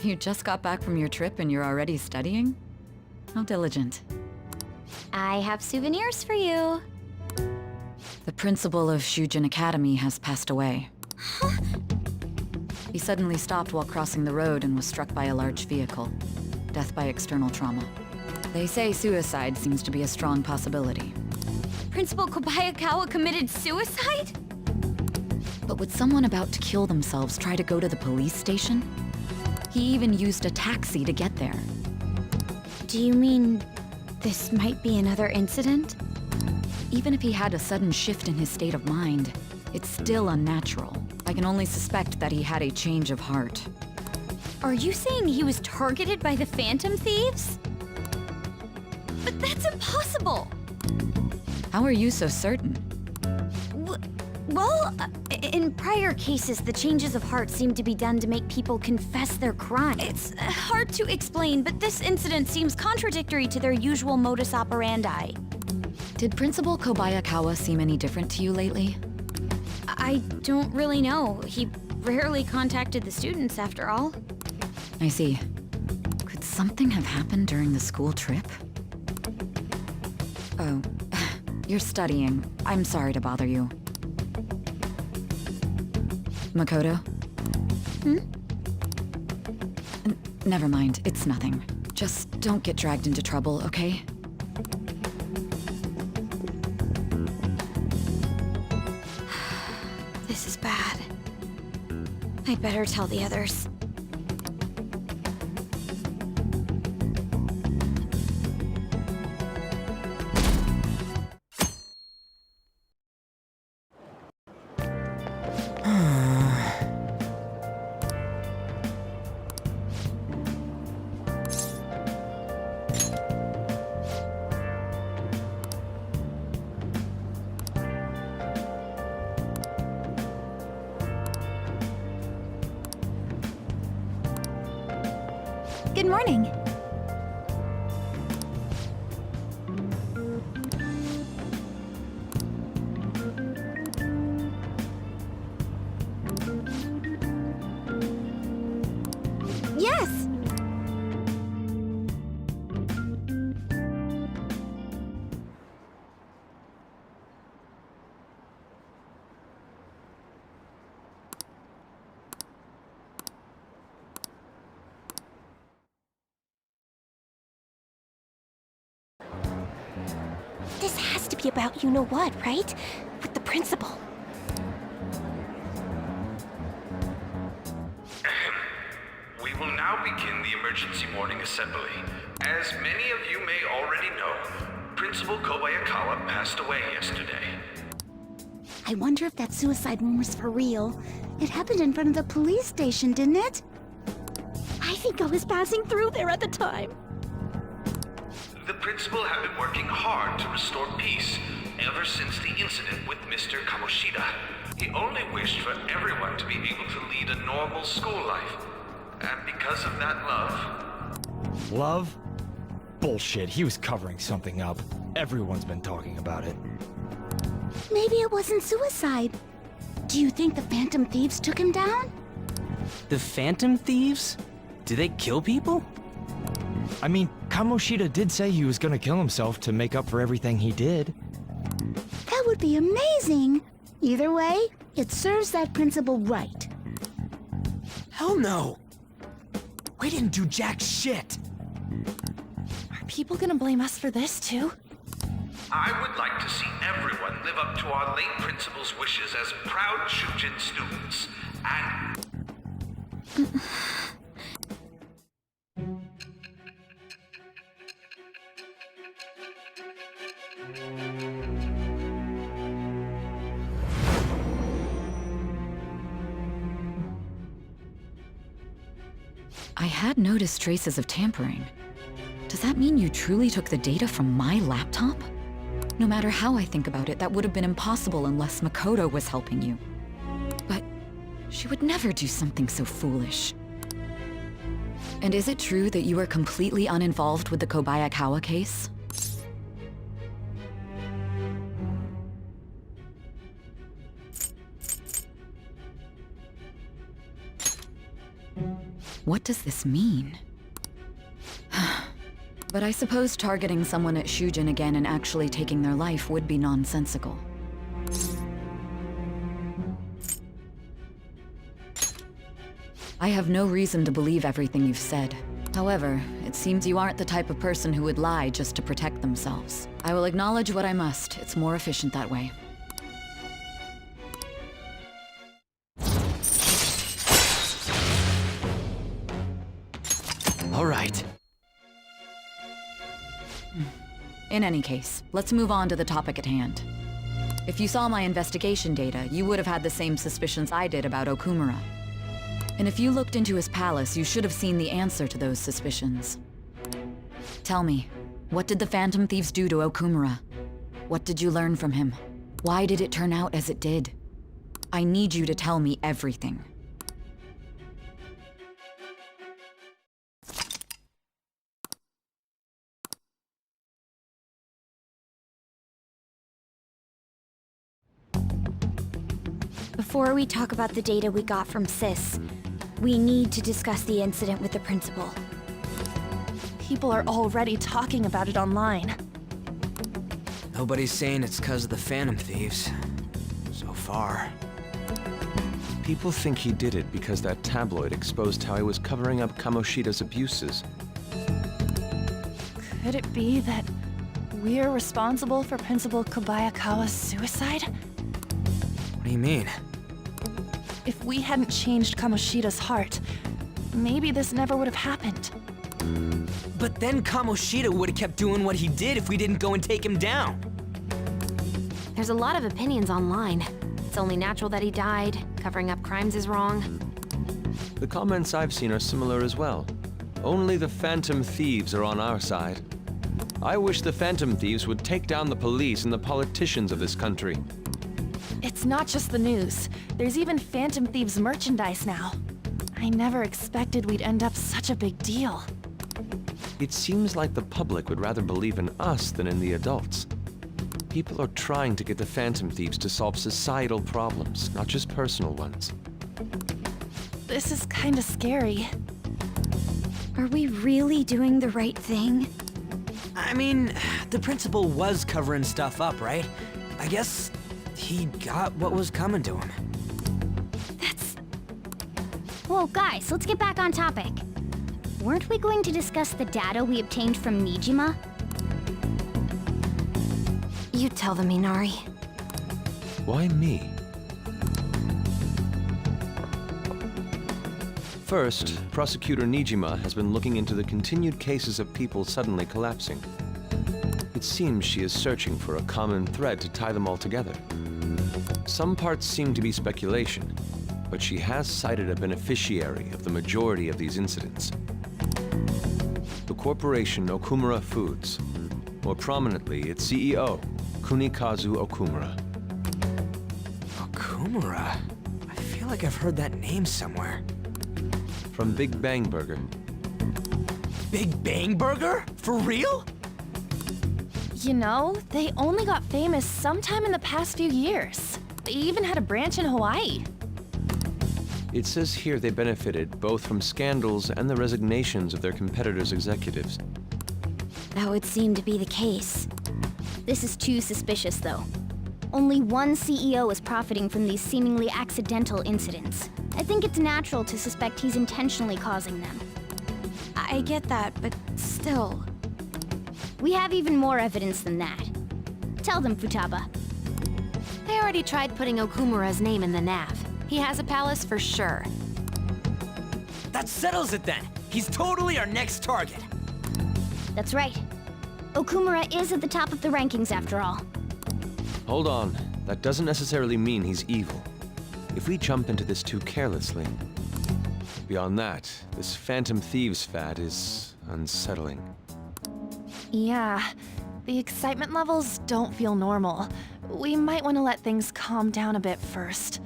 You just got back from your trip and you're already studying? How diligent. I have souvenirs for you. The principal of Shujin Academy has passed away. He suddenly stopped while crossing the road and was struck by a large vehicle. Death by external trauma. They say suicide seems to be a strong possibility. Principal Kobayakawa committed suicide? But would someone about to kill themselves try to go to the police station? He even used a taxi to get there. Do you mean this might be another incident? Even if he had a sudden shift in his state of mind, it's still unnatural. I can only suspect that he had a change of heart. Are you saying he was targeted by the Phantom Thieves? But that's impossible! How are you so certain? Well, in prior cases, the changes of heart seem to be done to make people confess their crime. It's hard to explain, but this incident seems contradictory to their usual modus operandi. Did Principal Kobayakawa seem any different to you lately? I don't really know. He rarely contacted the students, after all. I see. Could something have happened during the school trip? Oh, you're studying. I'm sorry to bother you. Makoto? Never mind, it's nothing. Just don't get dragged into trouble, okay? This is bad. I'd better tell the others. Good morning. Yes! This has to be about you-know-what, right? With the principal. We will now begin the emergency morning assembly. As many of you may already know, Principal Kobayakawa passed away yesterday. I wonder if that suicide rumor's for real. It happened in front of the police station, didn't it? I think I was passing through there at the time. The principal had been working hard to restore peace ever since the incident with Mr. Kamoshida. He only wished for everyone to be able to lead a normal school life. And because of that love... Love? Bullshit, he was covering something up. Everyone's been talking about it. Maybe it wasn't suicide. Do you think the Phantom Thieves took him down? The Phantom Thieves? Do they kill people? I mean, Kamoshida did say he was gonna kill himself to make up for everything he did. That would be amazing. Either way, it serves that principal right. Hell no! We didn't do jack shit! Are people gonna blame us for this, too? I would like to see everyone live up to our late principal's wishes as proud Shujin students, and... I had noticed traces of tampering. Does that mean you truly took the data from my laptop? No matter how I think about it, that would have been impossible unless Makoto was helping you. But she would never do something so foolish. And is it true that you were completely uninvolved with the Kobayakawa case? What does this mean? But I suppose targeting someone at Shujin again and actually taking their life would be nonsensical. I have no reason to believe everything you've said. However, it seems you aren't the type of person who would lie just to protect themselves. I will acknowledge what I must. It's more efficient that way. All right. In any case, let's move on to the topic at hand. If you saw my investigation data, you would have had the same suspicions I did about Okumura. And if you looked into his palace, you should have seen the answer to those suspicions. Tell me, what did the Phantom Thieves do to Okumura? What did you learn from him? Why did it turn out as it did? I need you to tell me everything. Before we talk about the data we got from Sis, we need to discuss the incident with the principal. People are already talking about it online. Nobody's saying it's because of the Phantom Thieves. So far. People think he did it because that tabloid exposed how he was covering up Kamoshida's abuses. Could it be that we're responsible for Principal Kobayakawa's suicide? What do you mean? If we hadn't changed Kamoshida's heart, maybe this never would have happened. But then Kamoshida would have kept doing what he did if we didn't go and take him down. There's a lot of opinions online. It's only natural that he died. Covering up crimes is wrong. The comments I've seen are similar as well. Only the Phantom Thieves are on our side. I wish the Phantom Thieves would take down the police and the politicians of this country. It's not just the news. There's even Phantom Thieves merchandise now. I never expected we'd end up such a big deal. It seems like the public would rather believe in us than in the adults. People are trying to get the Phantom Thieves to solve societal problems, not just personal ones. This is kinda scary. Are we really doing the right thing? I mean, the principal was covering stuff up, right? I guess he got what was coming to him. Whoa, guys, let's get back on topic. Weren't we going to discuss the data we obtained from Nijima? You tell them, Inari. Why me? First, Prosecutor Nijima has been looking into the continued cases of people suddenly collapsing. It seems she is searching for a common thread to tie them all together. Some parts seem to be speculation, but she has cited a beneficiary of the majority of these incidents. The corporation Okumura Foods, more prominently its CEO, Kunikazu Okumura. Okumura? I feel like I've heard that name somewhere. From Big Bang Burger. Big Bang Burger? For real? You know, they only got famous sometime in the past few years. They even had a branch in Hawaii. It says here they benefited both from scandals and the resignations of their competitors' executives. That would seem to be the case. This is too suspicious, though. Only one CEO is profiting from these seemingly accidental incidents. I think it's natural to suspect he's intentionally causing them. I get that, but still. We have even more evidence than that. Tell them, Futaba. They already tried putting Okumura's name in the nav. He has a palace for sure. That settles it then. He's totally our next target. That's right. Okumura is at the top of the rankings after all. Hold on. That doesn't necessarily mean he's evil. If we jump into this too carelessly. Beyond that, this Phantom Thieves fad is unsettling. Yeah, the excitement levels don't feel normal. We might want to let things calm down a bit first.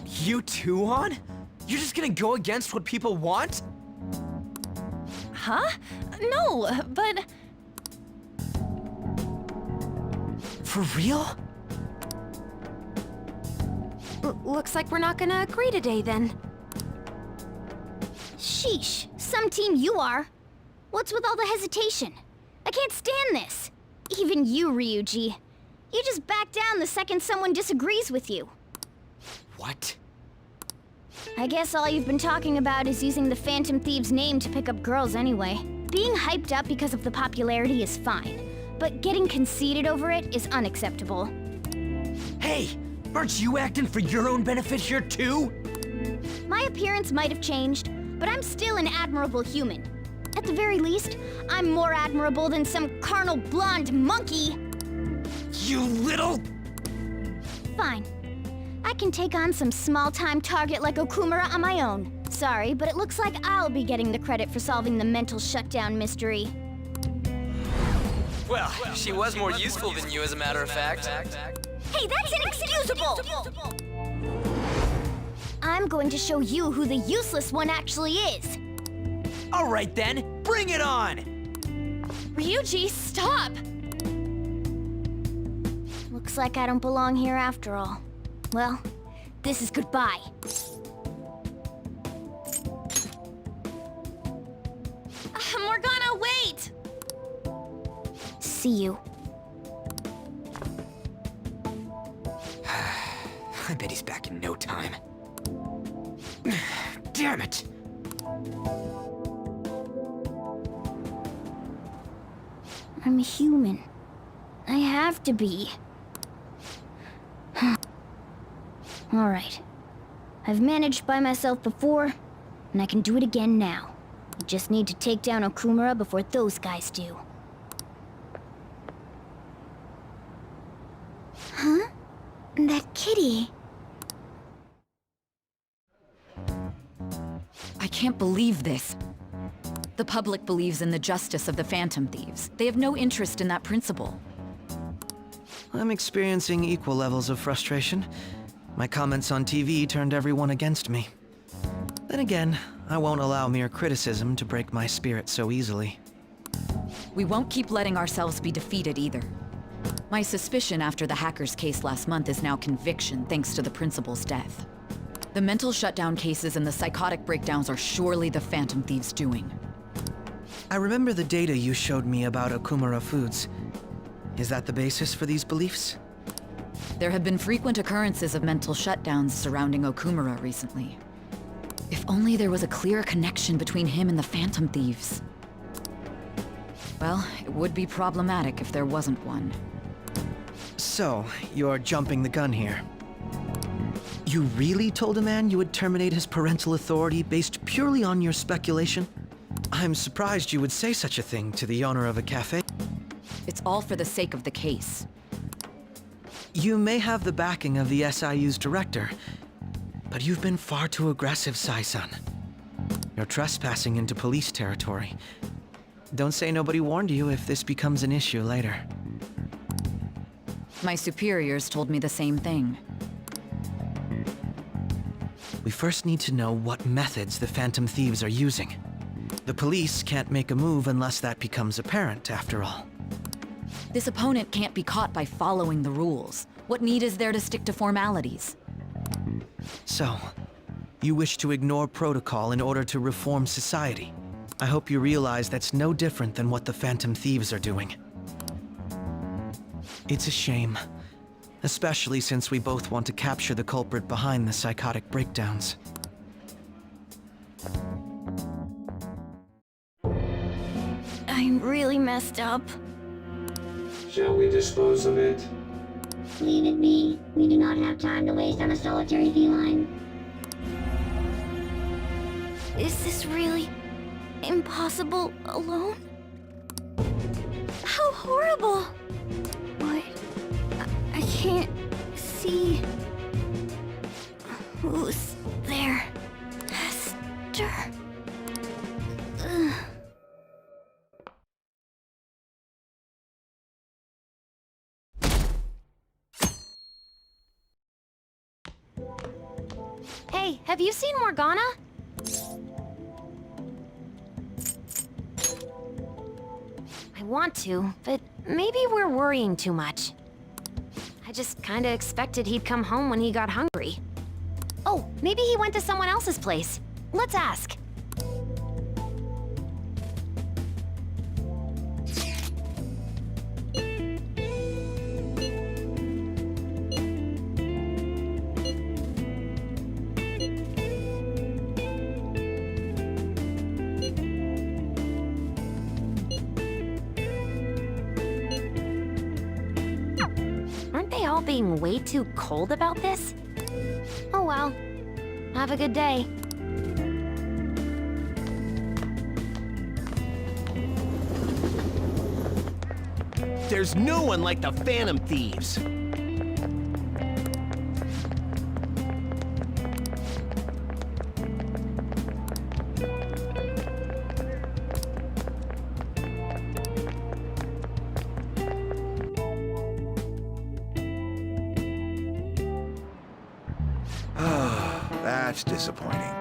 You too, On? You're just gonna go against what people want? Huh? No, but... For real? Looks like we're not gonna agree today then. Sheesh, some team you are. What's with all the hesitation? I can't stand this. Even you, Ryuji. You just back down the second someone disagrees with you. What? I guess all you've been talking about is using the Phantom Thieves' name to pick up girls anyway. Being hyped up because of the popularity is fine, but getting conceited over it is unacceptable. Hey, aren't you acting for your own benefit here too? My appearance might have changed, but I'm still an admirable human. At the very least, I'm more admirable than some carnal blonde monkey. You little... Fine. I can take on some small-time target like Okumura on my own. Sorry, but it looks like I'll be getting the credit for solving the mental shutdown mystery. Well, she was more useful than you, as a matter of fact. Hey, that's inexcusable! I'm going to show you who the useless one actually is. All right then, bring it on! Ryuji, stop! Looks like I don't belong here after all. Well, this is goodbye. Morgana, wait! See you. I bet he's back in no time. Damn it! I'm a human. I have to be. Alright. I've managed by myself before, and I can do it again now. I just need to take down Okumura before those guys do. Huh? That kitty. I can't believe this. The public believes in the justice of the Phantom Thieves. They have no interest in that principle. I'm experiencing equal levels of frustration. My comments on TV turned everyone against me. Then again, I won't allow mere criticism to break my spirit so easily. We won't keep letting ourselves be defeated either. My suspicion after the hacker's case last month is now conviction thanks to the principal's death. The mental shutdown cases and the psychotic breakdowns are surely the Phantom Thieves' doing. I remember the data you showed me about Okumura Foods. Is that the basis for these beliefs? There have been frequent occurrences of mental shutdowns surrounding Okumura recently. If only there was a clear connection between him and the Phantom Thieves. Well, it would be problematic if there wasn't one. So, you're jumping the gun here. You really told a man you would terminate his parental authority based purely on your speculation? I'm surprised you would say such a thing to the owner of a cafe. It's all for the sake of the case. You may have the backing of the SIU's director, but you've been far too aggressive, Sai-san. You're trespassing into police territory. Don't say nobody warned you if this becomes an issue later. My superiors told me the same thing. We first need to know what methods the Phantom Thieves are using. The police can't make a move unless that becomes apparent, after all. This opponent can't be caught by following the rules. What need is there to stick to formalities? So, you wish to ignore protocol in order to reform society. I hope you realize that's no different than what the Phantom Thieves are doing. It's a shame. Especially since we both want to capture the culprit behind the psychotic breakdowns. I'm really messed up. Shall we dispose of it? Leave it be. We do not have time to waste on a solitary feline. Is this really impossible alone? How horrible! What? I can't see who's there. Hester. Ugh. Hey, have you seen Morgana? I want to, but maybe we're worrying too much. I just kinda expected he'd come home when he got hungry. Oh, maybe he went to someone else's place. Let's ask. all being way too cold about this? Oh well. Have a good day. There's no one like the Phantom Thieves. That's disappointing.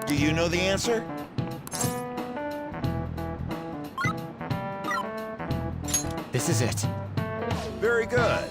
Do you know the answer? This is it. Very good.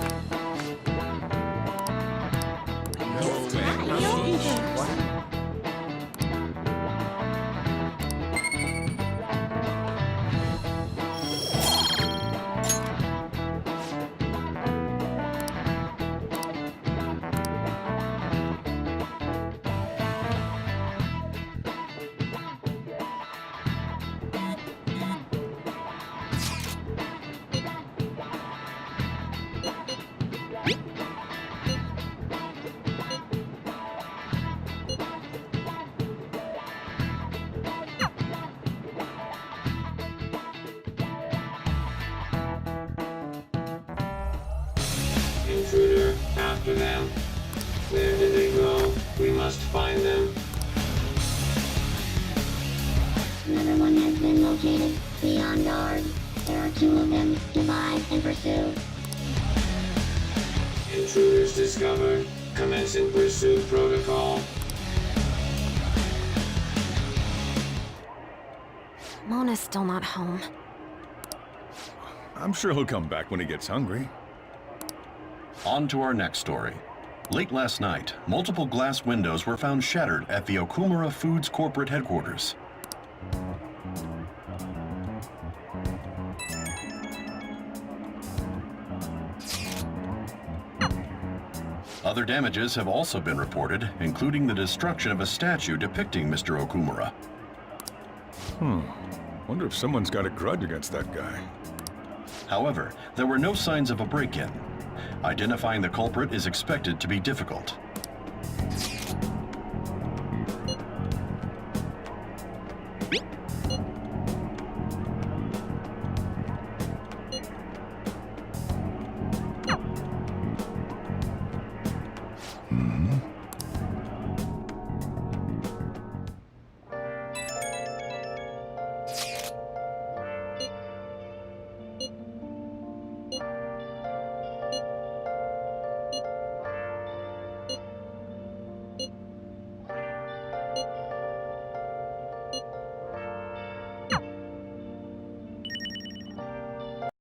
Intruder, after them. Where did they go? We must find them. Another one has been located. Be on guard. There are 2 of them. Divide and pursue. Intruders discovered. Commencing pursuit protocol. Mona's still not home. I'm sure he'll come back when he gets hungry. On to our next story. Late last night, multiple glass windows were found shattered at the Okumura Foods corporate headquarters. Other damages have also been reported, including the destruction of a statue depicting Mr. Okumura. Wonder if someone's got a grudge against that guy. However, there were no signs of a break-in. Identifying the culprit is expected to be difficult.